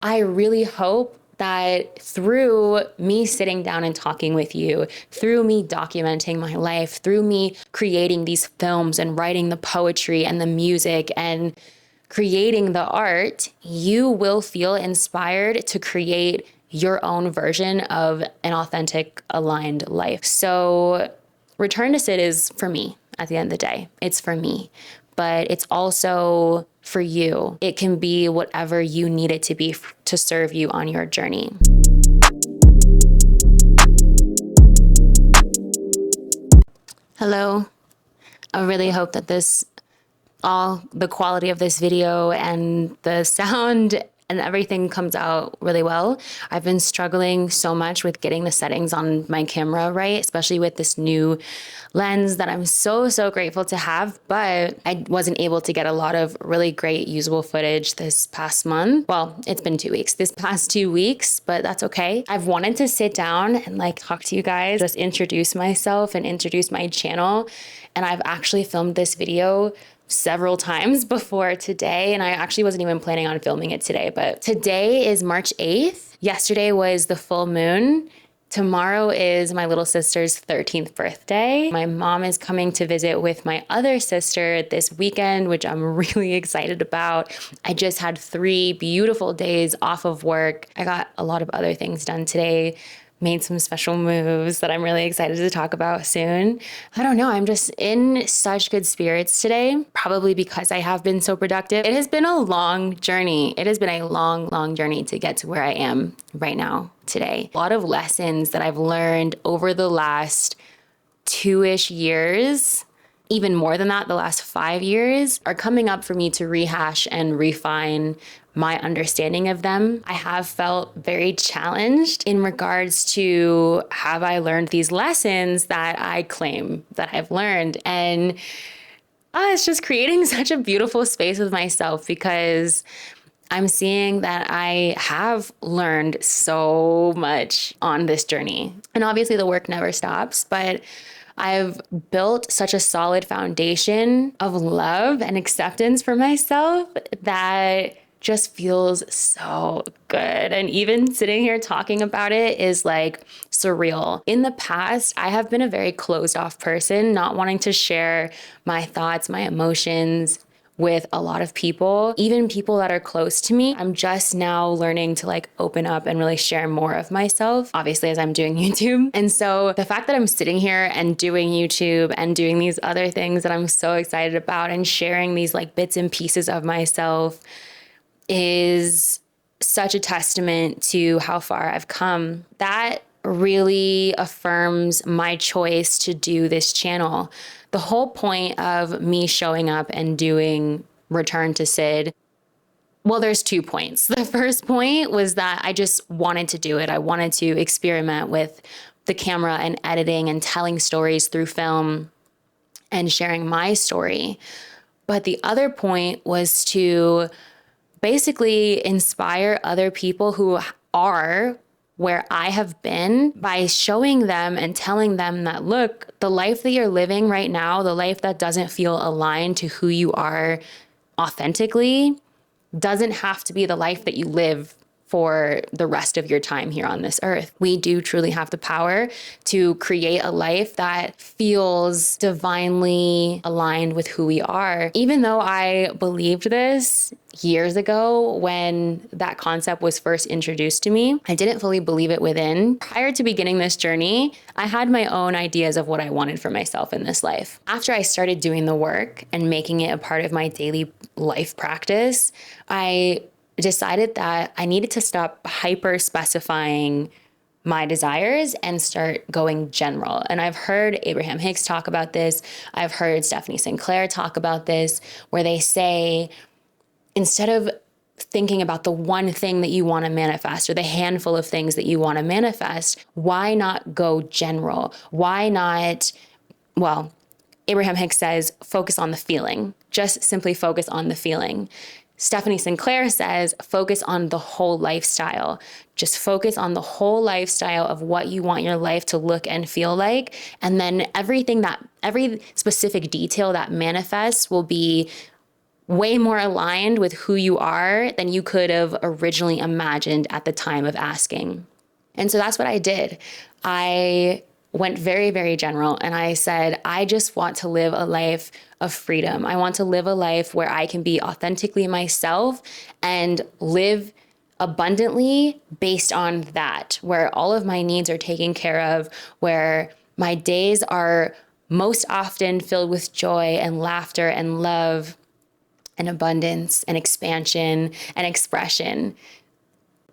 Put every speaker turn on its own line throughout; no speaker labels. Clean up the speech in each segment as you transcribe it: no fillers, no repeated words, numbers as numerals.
I really hope that through me sitting down and talking with you, through me documenting my life, through me creating these films and writing the poetry and the music and creating the art, you will feel inspired to create your own version of an authentic, aligned life. So, Return to Sid is for me at the end of the day. It's for me, but it's also for you. It can be whatever you need it to be to serve you on your journey. Hello. I really hope that all the quality of this video and the sound and everything comes out really well. I've been struggling so much with getting the settings on my camera right, especially with this new lens that I'm so grateful to have, but I wasn't able to get a lot of really great usable footage this past month. Well, it's been 2 weeks, this past 2 weeks, but that's okay. I've wanted to sit down and talk to you guys, just introduce myself and introduce my channel. And I've actually filmed this video several times before today, and I actually wasn't even planning on filming it today, but today is March 8th. Yesterday was the full moon. Tomorrow is my little sister's 13th birthday. My mom is coming to visit with my other sister this weekend, which I'm really excited about. I just had 3 beautiful days off of work. I got a lot of other things done today. Made some special moves that I'm really excited to talk about soon. I don't know, I'm just in such good spirits today, probably because I have been so productive. It has been a long journey. It has been a long journey to get to where I am right now today. A lot of lessons that I've learned over the last 2-ish years, even more than that, the last 5 years, are coming up for me to rehash and refine my understanding of them. I have felt very challenged in regards to, have I learned these lessons that I claim that I've learned? And it's just creating such a beautiful space with myself, because I'm seeing that I have learned so much on this journey. And obviously the work never stops, but I've built such a solid foundation of love and acceptance for myself that just feels so good. And even sitting here talking about it is surreal. In the past, I have been a very closed off person, not wanting to share my thoughts, my emotions with a lot of people, even people that are close to me. I'm just now learning to open up and really share more of myself, obviously, as I'm doing YouTube. And so the fact that I'm sitting here and doing YouTube and doing these other things that I'm so excited about and sharing these bits and pieces of myself is such a testament to how far I've come. That really affirms my choice to do this channel. The whole point of me showing up and doing Return to Sid, well, there's 2 points. The first point was that I just wanted to do it. I wanted to experiment with the camera and editing and telling stories through film and sharing my story. But the other point was to basically inspire other people who are where I have been by showing them and telling them that, look, the life that you're living right now, the life that doesn't feel aligned to who you are authentically, doesn't have to be the life that you live for the rest of your time here on this earth. We do truly have the power to create a life that feels divinely aligned with who we are. Even though I believed this years ago when that concept was first introduced to me, I didn't fully believe it within. Prior to beginning this journey, I had my own ideas of what I wanted for myself in this life. After I started doing the work and making it a part of my daily life practice, I decided that I needed to stop hyper specifying my desires and start going general. And I've heard Abraham Hicks talk about this. I've heard Stephanie Sinclair talk about this, where they say, instead of thinking about the one thing that you want to manifest or the handful of things that you want to manifest, why not go general? Why not, well, Abraham Hicks says, focus on the feeling. Just simply focus on the feeling. Stephanie Sinclair says, focus on the whole lifestyle. Just focus on the whole lifestyle of what you want your life to look and feel like. And then every specific detail that manifests will be way more aligned with who you are than you could have originally imagined at the time of asking. And so that's what I did. I went very, very general and I said, I just want to live a life of freedom. I want to live a life where I can be authentically myself and live abundantly based on that, where all of my needs are taken care of, where my days are most often filled with joy and laughter and love and abundance and expansion and expression.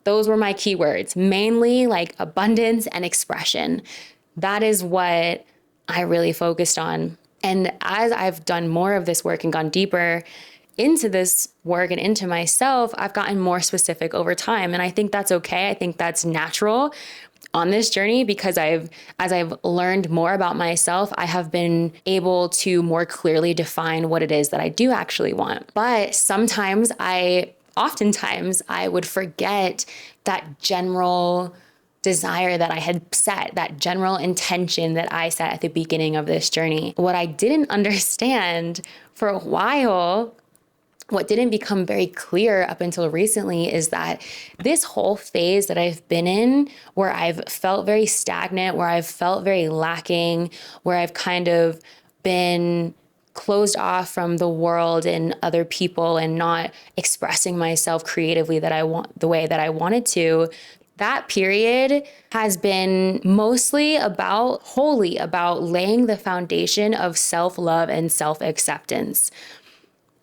Those were my keywords, mainly like abundance and expression. That is what I really focused on. And as I've done more of this work and gone deeper into this work and into myself, I've gotten more specific over time. And I think that's okay. I think that's natural on this journey because as I've learned more about myself, I have been able to more clearly define what it is that I do actually want. But oftentimes I would forget that general desire that I had set, that general intention that I set at the beginning of this journey. What I didn't understand for a while, what didn't become very clear up until recently, is that this whole phase that I've been in, where I've felt very stagnant, where I've felt very lacking, where I've kind of been closed off from the world and other people and not expressing myself creatively the way that I wanted to, that period has been wholly about laying the foundation of self-love and self-acceptance.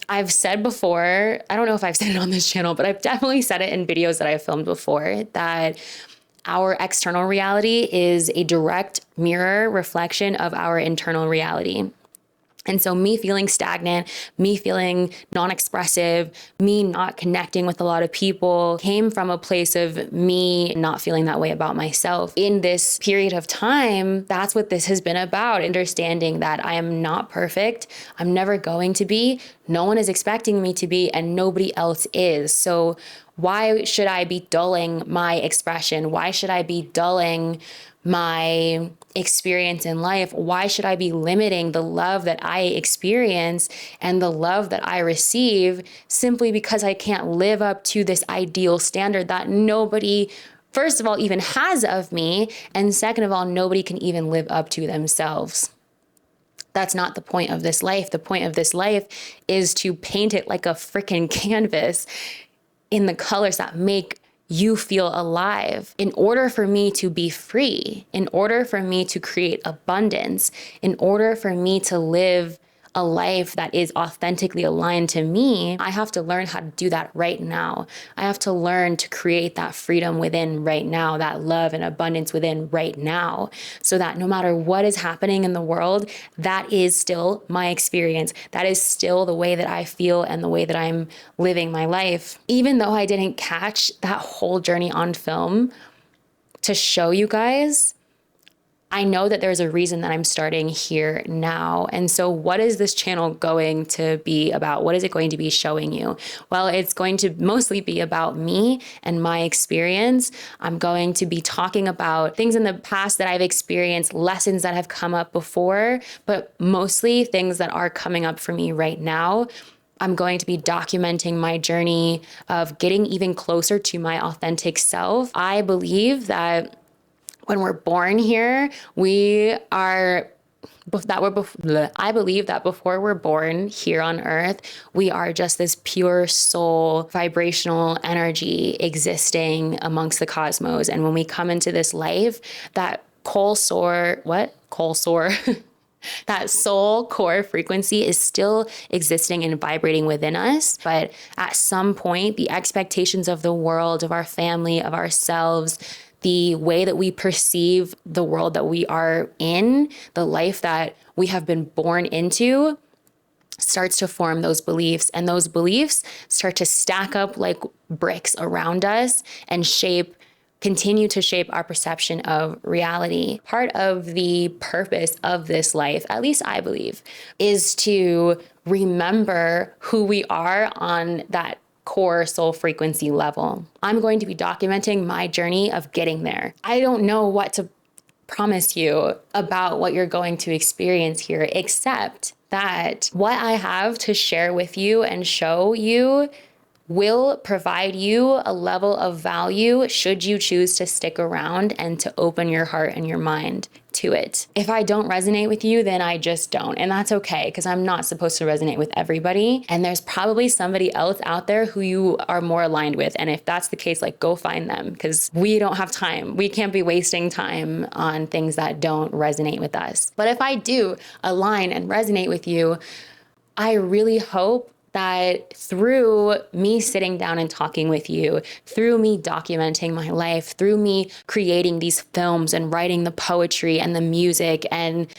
I've said before, I don't know if I've said it on this channel, but I've definitely said it in videos that I've filmed before, that our external reality is a direct mirror reflection of our internal reality. And so me feeling stagnant, me feeling non-expressive, me not connecting with a lot of people came from a place of me not feeling that way about myself. In this period of time, that's what this has been about, understanding that I am not perfect. I'm never going to be. No one is expecting me to be, and nobody else is. So why should I be dulling my expression? Why should I be dulling my experience in life? Why should I be limiting the love that I experience and the love that I receive simply because I can't live up to this ideal standard that nobody, first of all, even has of me, and second of all, nobody can even live up to themselves? That's not the point of this life. The point of this life is to paint it like a freaking canvas in the colors that make you feel alive. In order for me to be free, in order for me to create abundance, in order for me to live a life that is authentically aligned to me, I have to learn how to do that right now. I have to learn to create that freedom within right now, that love and abundance within right now, so that no matter what is happening in the world, that is still my experience. That is still the way that I feel and the way that I'm living my life. Even though I didn't catch that whole journey on film to show you guys, I know that there's a reason that I'm starting here now. And so what is this channel going to be about? What is it going to be showing you? Well, it's going to mostly be about me and my experience. I'm going to be talking about things in the past that I've experienced, lessons that have come up before, but mostly things that are coming up for me right now. I'm going to be documenting my journey of getting even closer to my authentic self. I believe that when we're born here, I believe that before we're born here on earth, we are just this pure soul, vibrational energy existing amongst the cosmos. And when we come into this life, that that soul core frequency is still existing and vibrating within us. But at some point, the expectations of the world, of our family, of ourselves, the way that we perceive the world that we are in, the life that we have been born into, starts to form those beliefs. And those beliefs start to stack up like bricks around us and continue to shape our perception of reality. Part of the purpose of this life, at least I believe, is to remember who we are on that core soul frequency level. I'm going to be documenting my journey of getting there. I don't know what to promise you about what you're going to experience here, except that what I have to share with you and show you will provide you a level of value should you choose to stick around and to open your heart and your mind to it. If I don't resonate with you, then I just don't. And that's okay, because I'm not supposed to resonate with everybody. And there's probably somebody else out there who you are more aligned with. And if that's the case, like, go find them, because we don't have time. We can't be wasting time on things that don't resonate with us. But if I do align and resonate with you, I really hope that through me sitting down and talking with you, through me documenting my life, through me creating these films and writing the poetry and the music and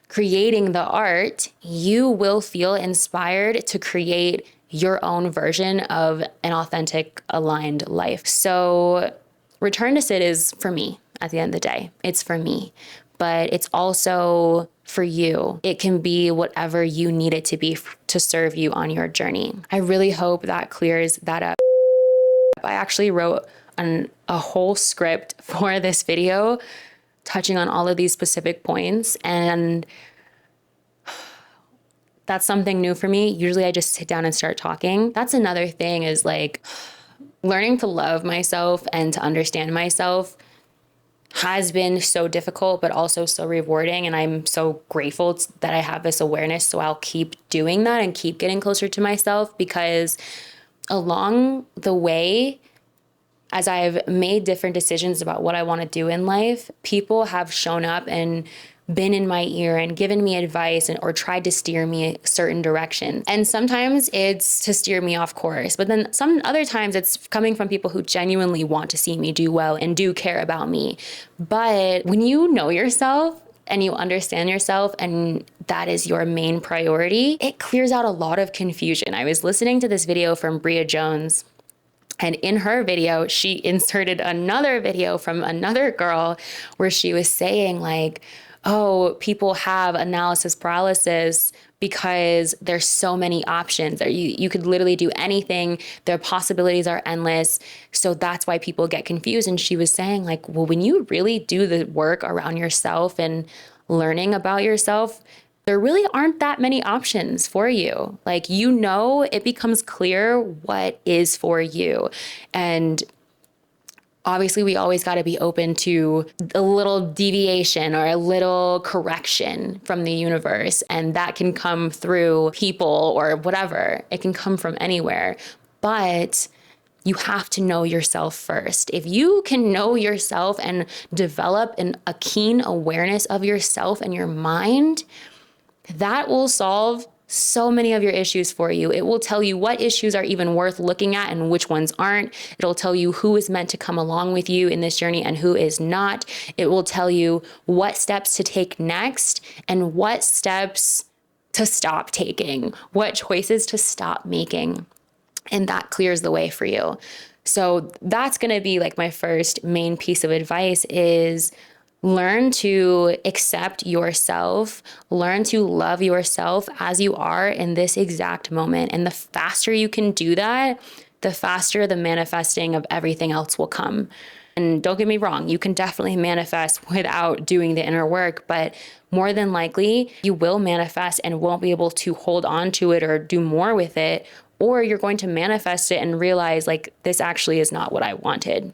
creating the art, you will feel inspired to create your own version of an authentic, aligned life. So Return to Sit is for me at the end of the day. It's for me, but it's also for you. It can be whatever you need it to be to serve you on your journey. I really hope that clears that up. I actually wrote a whole script for this video touching on all of these specific points, and that's something new for me. Usually I just sit down and start talking. That's another thing, is like learning to love myself and to understand myself has been so difficult, but also so rewarding. And I'm so grateful that I have this awareness. So I'll keep doing that and keep getting closer to myself, because along the way, as I've made different decisions about what I want to do in life, people have shown up and been in my ear and given me advice or tried to steer me a certain direction. And sometimes it's to steer me off course, but then some other times it's coming from people who genuinely want to see me do well and do care about me. But when you know yourself and you understand yourself, and that is your main priority, it clears out a lot of confusion. I was listening to this video from Bria Jones, and in her video, she inserted another video from another girl where she was saying like, oh, people have analysis paralysis because there's so many options. You could literally do anything. Their possibilities are endless. So that's why people get confused. And she was saying like, well, when you really do the work around yourself and learning about yourself, there really aren't that many options for you. Like, you know, it becomes clear what is for you. And obviously, we always got to be open to a little deviation or a little correction from the universe. And that can come through people or whatever. It can come from anywhere. But you have to know yourself first. If you can know yourself and develop a keen awareness of yourself and your mind, that will solve so many of your issues for you. It will tell you what issues are even worth looking at and which ones aren't. It'll tell you who is meant to come along with you in this journey and who is not. It will tell you what steps to take next and what steps to stop taking, what choices to stop making. And that clears the way for you. So that's going to be like my first main piece of advice, is learn to accept yourself, learn to love yourself as you are in this exact moment. And the faster you can do that, the faster the manifesting of everything else will come. And don't get me wrong, you can definitely manifest without doing the inner work, but more than likely you will manifest and won't be able to hold on to it or do more with it, or you're going to manifest it and realize like, this actually is not what I wanted.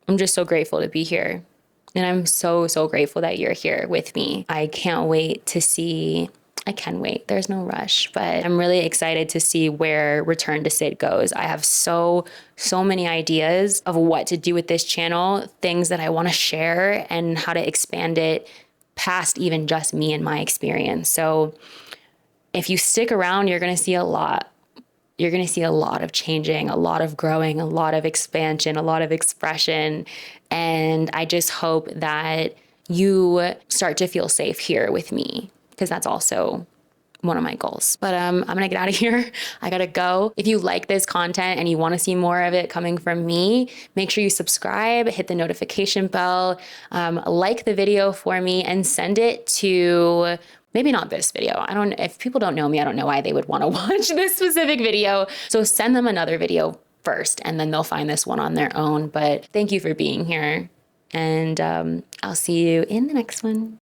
I'm just so grateful to be here. And I'm so, so grateful that you're here with me. I can't wait to see, I can wait, there's no rush, but I'm really excited to see where Return to Sit goes. I have so many ideas of what to do with this channel, things that I want to share and how to expand it past even just me and my experience. So if you stick around, you're going to see a lot. You're going to see a lot of changing, a lot of growing, a lot of expansion, a lot of expression. And I just hope that you start to feel safe here with me, because that's also one of my goals. But I'm going to get out of here. I got to go. If you like this content and you want to see more of it coming from me, make sure you subscribe, hit the notification bell, like the video for me, and send it to, maybe not this video. If people don't know me, I don't know why they would want to watch this specific video. So send them another video first, and then they'll find this one on their own. But thank you for being here. And I'll see you in the next one.